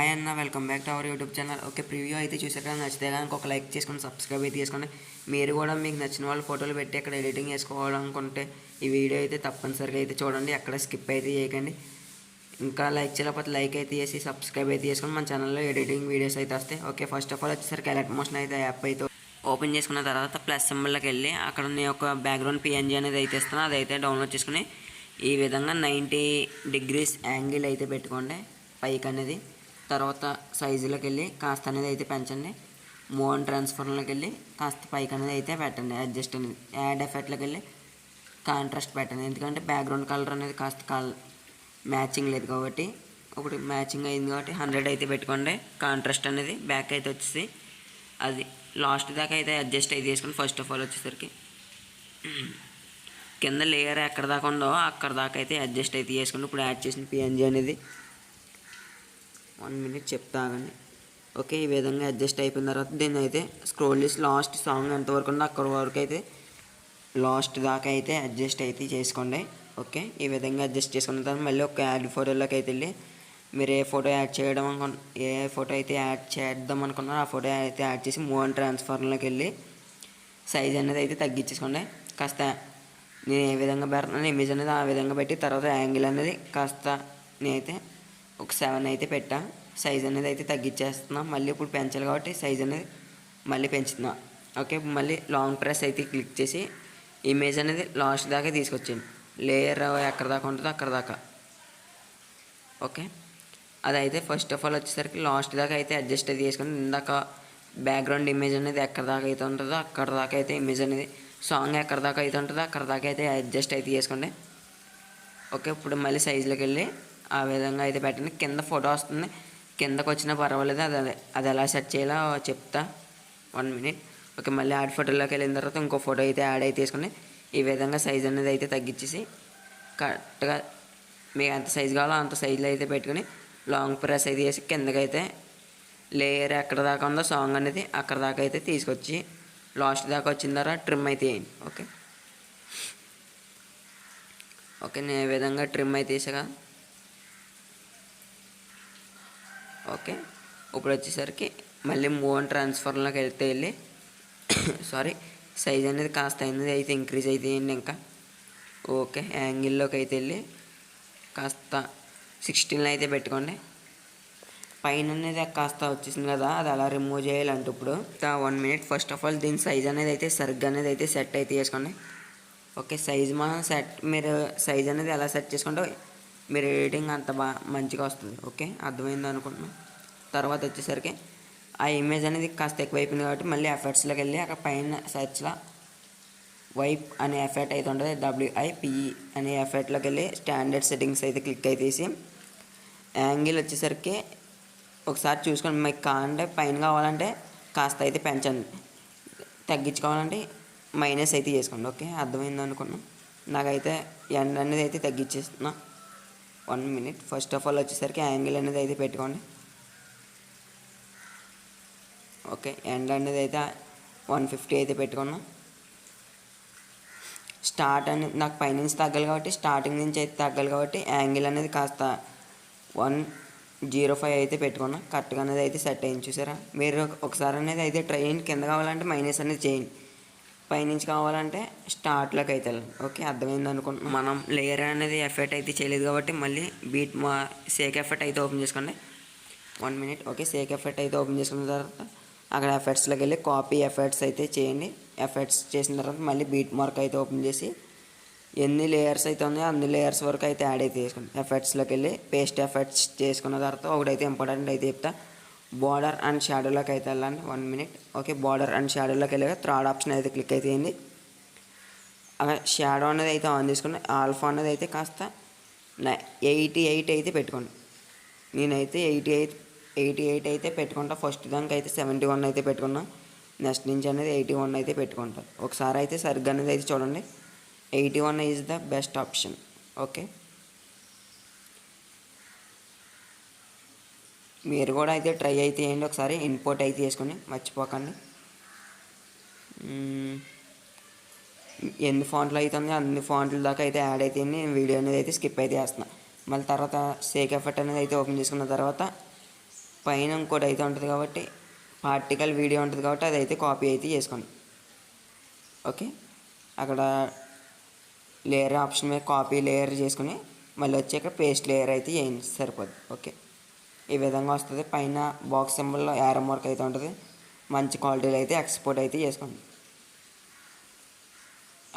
Hi అన్న, welcome back to our YouTube channel. Okay, preview అయితే చూసారు కదా, నచ్చితే కనుక ఒక లైక్ చేసుకొని సబ్స్క్రైబ్ అయితే చేసుకోండి. మీరు కూడా మీకు నచ్చిన వాళ్ళ ఫోటోలు పెట్టి అక్కడ ఎడిటింగ్ చేసుకోవాలనుకుంటే ఈ వీడియో అయితే తప్పనిసరిగా అయితే చూడండి, అక్కడ స్కిప్ అయితే చేయకండి. ఇంకా లైక్ చేయలేకపోతే లైక్ అయితే చేసి సబ్స్క్రైబ్ అయితే చేసుకొని మన ఛానల్లో ఎడిటింగ్ వీడియోస్ అయితే వస్తాయి. ఓకే, ఫస్ట్ ఆఫ్ ఆల్ వచ్చేసరికి ఎలక్ట్ మోషన్ అయితే యాప్ అయితే ఓపెన్ చేసుకున్న తర్వాత ప్లస్ సింబల్లోకి వెళ్ళి అక్కడ నేను ఒక బ్యాక్గ్రౌండ్ పిఎన్జీ అనేది అయితే ఇస్తాను, అదైతే డౌన్లోడ్ చేసుకుని ఈ విధంగా 90 degrees యాంగిల్ అయితే పెట్టుకోండి పైకి అనేది. తర్వాత సైజులోకి వెళ్ళి కాస్త అనేది అయితే పెంచండి. మూవ్ అండ్ ట్రాన్స్ఫర్లోకి వెళ్ళి కాస్త పైకి అనేది అయితే పెట్టండి. అడ్జస్ట్ అనేది యాడ్ ఎఫెక్ట్లోకి వెళ్ళి కాంట్రాస్ట్ పెట్టండి, ఎందుకంటే బ్యాక్గ్రౌండ్ కలర్ అనేది కాస్త మ్యాచింగ్ లేదు కాబట్టి. ఒకటి మ్యాచింగ్ అయింది కాబట్టి 100 అయితే పెట్టుకోండి. కాంట్రాస్ట్ అనేది బ్యాక్ అయితే వచ్చేసి అది లాస్ట్ దాకా అయితే అడ్జస్ట్ అయితే చేసుకుని ఫస్ట్ ఆఫ్ ఆల్ వచ్చేసరికి కింద లేయర్ ఎక్కడ దాకా ఉందో అక్కడ దాకా అయితే అడ్జస్ట్ అయితే చేసుకుని ఇప్పుడు యాడ్ చేసిన పిఎన్జీ అనేది 1 minute చెప్తాగండి. ఓకే, ఈ విధంగా అడ్జస్ట్ అయిపోయిన తర్వాత దీన్ని అయితే స్క్రోల్ చేసి లాస్ట్ సాంగ్ ఎంతవరకు ఉందో అక్కడ వరకు అయితే లాస్ట్ దాకా అయితే అడ్జస్ట్ అయితే చేసుకోండి. ఓకే, ఈ విధంగా అడ్జస్ట్ చేసుకున్న తర్వాత మళ్ళీ ఒక యాడ్ ఫోటోలోకి అయితే వెళ్ళి మీరు ఏ ఫోటో యాడ్ చేయడం ఏ ఫోటో అయితే యాడ్ చేద్దాం అనుకున్నారో ఆ ఫోటో అయితే యాడ్ చేసి మూవ్ అండ్ ట్రాన్స్ఫర్లోకి వెళ్ళి సైజ్ అనేది అయితే తగ్గించేసుకోండి. కాస్త నేను ఏ విధంగా పెడుతున్నాను ఇమేజ్ అనేది ఆ విధంగా పెట్టి తర్వాత యాంగిల్ అనేది కాస్త నేనైతే ఒక 7 అయితే పెట్టా. సైజ్ అనేది అయితే తగ్గించేస్తున్నా, మళ్ళీ ఇప్పుడు పెంచాలి కాబట్టి సైజ్ అనేది మళ్ళీ పెంచుతున్నా. ఓకే, మళ్ళీ లాంగ్ ప్రెస్ అయితే క్లిక్ చేసి ఇమేజ్ అనేది లాస్ట్ దాకా తీసుకొచ్చాను. లేయర్ ఎక్కడ దాకా ఉంటుందో అక్కడ దాకా. ఓకే, అదైతే ఫస్ట్ ఆఫ్ ఆల్ వచ్చేసరికి లాస్ట్ దాకా అయితే అడ్జస్ట్ అయితే చేసుకుని ఇందాక బ్యాక్గ్రౌండ్ ఇమేజ్ అనేది ఎక్కడ దాకా అయితే ఉంటుందో అక్కడ దాకా అయితే ఇమేజ్ అనేది సాంగ్ ఎక్కడ దాకా అయితే ఉంటుందో అక్కడ దాకా అయితే అడ్జస్ట్ అయితే చేసుకోండి. ఓకే, ఇప్పుడు మళ్ళీ సైజులోకి వెళ్ళి ఆ విధంగా అయితే పెట్టండి. కింద ఫోటో వస్తుంది, కిందకు వచ్చినా పర్వాలేదు, అది ఎలా సెట్ చేయాలో చెప్తా 1 minute. ఓకే, మళ్ళీ యాడ్ ఫోటోలోకి వెళ్ళిన తర్వాత ఇంకో ఫోటో అయితే యాడ్ అయితే తీసుకుని ఈ విధంగా సైజ్ అనేది అయితే తగ్గించేసి కరెక్ట్గా మీకు ఎంత సైజు కావాలో అంత సైజులో అయితే పెట్టుకుని లాంగ్ ప్రెస్ అయితే చేసి కిందకైతే లేయర్ ఎక్కడ దాకా ఉందో సాంగ్ అనేది అక్కడ దాకా అయితే తీసుకొచ్చి లాస్ట్ దాకా వచ్చిన తర్వాత ట్రిమ్ అయితే వేయండి. ఓకే ఓకే నేను ఈ విధంగా ట్రిమ్ అయితే వేసాగా. ఓకే, ఇప్పుడు వచ్చేసరికి మళ్ళీ మూవ్ అండ్ ట్రాన్స్ఫర్లోకి వెళ్ళి సారీ సైజ్ అనేది కాస్త అయినది అయితే ఇంక్రీజ్ అయితే వేయండి ఇంకా. ఓకే, యాంగిల్లోకి అయితే వెళ్ళి కాస్త 16లో అయితే పెట్టుకోండి. పైన అనేది కాస్త వచ్చేసింది కదా, అది అలా రిమూవ్ చేయాలంటే ఇప్పుడు 1 minute. ఫస్ట్ ఆఫ్ ఆల్ దీని సైజ్ అనేది అయితే సరిగ్గా అనేది అయితే సెట్ అయితే చేసుకోండి. ఓకే, సైజ్ మీరు సైజ్ అనేది ఎలా సెట్ చేసుకుంటే మీరు ఎడిటింగ్ అంత మంచిగా వస్తుంది. ఓకే, అర్థమైంది అనుకుంటున్నాను. తర్వాత వచ్చేసరికి ఆ ఇమేజ్ అనేది కాస్త ఎక్కువైపోయింది కాబట్టి మళ్ళీ ఎఫెక్ట్స్లోకి వెళ్ళి అక్కడ పైన సర్చ్లో వైప్ అనే ఎఫెక్ట్ అయితే ఉంటుంది, WIPE అనే ఎఫెక్ట్లోకి వెళ్ళి స్టాండర్డ్ సెట్టింగ్స్ అయితే క్లిక్ అయితే తీసి యాంగిల్ వచ్చేసరికి ఒకసారి చూసుకొని మీకు కావాలంటే పైన కావాలంటే కాస్త అయితే పెంచండి, తగ్గించుకోవాలంటే మైనస్ అయితే చేసుకోండి. ఓకే, అర్థమైంది అనుకున్నాను. నాకైతే ఎండ్ అనేది అయితే తగ్గించేస్తున్నా 1 minute. ఫస్ట్ ఆఫ్ ఆల్ వచ్చేసరికి యాంగిల్ అనేది అయితే పెట్టుకోండి. ఓకే, ఎండ్ అనేది అయితే 150 అయితే పెట్టుకున్నా. స్టార్ట్ అనేది నాకు పైనుంచి తగ్గాలి కాబట్టి స్టార్టింగ్ నుంచి అయితే తగ్గాలి కాబట్టి యాంగిల్ అనేది కాస్త 105 అయితే పెట్టుకున్నా. కరెక్ట్గా అనేది అయితే సెట్ అయింది చూసారా. మీరు ఒకసారి అనేది అయితే ట్రై చేయండి. కింద కావాలంటే మైనస్ అనేది చేయండి, పైనుంచి కావాలంటే స్టార్ట్లోకి అయితే వెళ్ళండి. ఓకే, అర్థమైంది అనుకుంటున్నాం. మనం లేయర్ అనేది ఎఫెక్ట్ అయితే చేయలేదు కాబట్టి మళ్ళీ సేక్ ఎఫెక్ట్ అయితే ఓపెన్ చేసుకోండి. 1 minute. ఓకే, సేక్ ఎఫెక్ట్ అయితే ఓపెన్ చేసుకున్న తర్వాత అక్కడ ఎఫెక్ట్స్లోకి వెళ్ళి కాపీ ఎఫెక్ట్స్ అయితే చేయండి. ఎఫెక్ట్స్ చేసిన తర్వాత మళ్ళీ బీట్ మార్క్ అయితే ఓపెన్ చేసి ఎన్ని లేయర్స్ అయితే ఉన్నాయో అన్ని లేయర్స్ వరకు అయితే యాడ్ అయితే చేసుకోండి. ఎఫెక్ట్స్లోకి వెళ్ళి పేస్ట్ ఎఫెక్ట్స్ చేసుకున్న తర్వాత ఒకటైతే ఇంపార్టెంట్ అయితే చెప్తా, బార్డర్ అండ్ షాడోలోకి అయితే వెళ్ళండి. 1 minute. ఓకే, బార్డర్ అండ్ షాడోలోకి వెళ్ళి థర్డ్ ఆప్షన్ అయితే క్లిక్ అయితే చేయండి. అక్కడ షాడో అనేది అయితే ఆన్ చేసుకుని ఆల్ఫా అనేది అయితే కాస్త 88 అయితే పెట్టుకోండి. నేనైతే 88 అయితే పెట్టుకుంటా. ఫస్ట్ దానికి అయితే 71 అయితే పెట్టుకున్నా, నెక్స్ట్ నుంచి అనేది 81 అయితే పెట్టుకుంటాను. ఒకసారి అయితే సరిగ్గా అనేది అయితే చూడండి, 81 is the best option. Okay, మీరు కూడా అయితే ట్రై అయితే చేయండి. ఒకసారి ఇంపోర్ట్ అయితే చేసుకొని మర్చిపోకండి. ఎన్ని ఫాంట్లు అయితే ఉన్నాయో అన్ని ఫాంట్ల దాకా అయితే యాడ్ అయితే నేను వీడియో అనేది అయితే స్కిప్ అయితే చేస్తున్నా. మళ్ళీ తర్వాత సేక్ ఎఫెక్ట్ అనేది అయితే ఓపెన్ చేసుకున్న తర్వాత పైన ఇంకోటి అయితే ఉంటుంది కాబట్టి పార్టికల్ వీడియో ఉంటుంది కాబట్టి అది అయితే కాపీ అయితే చేసుకోండి. ఓకే, అక్కడ లేయర్ ఆప్షన్ మీద కాపీ లేయర్ చేసుకుని మళ్ళీ వచ్చాక పేస్ట్ లేయర్ అయితే వేయండి, సరిపోద్ది. ఓకే, ఈ విధంగా వస్తుంది. పైన బాక్స్ సింబల్లో యారో మార్క్ అయితే ఉంటుంది. మంచి క్వాలిటీలో అయితే ఎక్స్పోర్ట్ అయితే చేసుకోండి.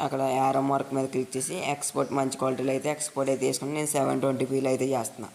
అక్కడ యారో మార్క్ మీద క్లిక్ చేసి ఎక్స్పోర్ట్ మంచి క్వాలిటీలో అయితే ఎక్స్పోర్ట్ అయితే చేసుకుని నేను 720pలో అయితే చేస్తున్నా.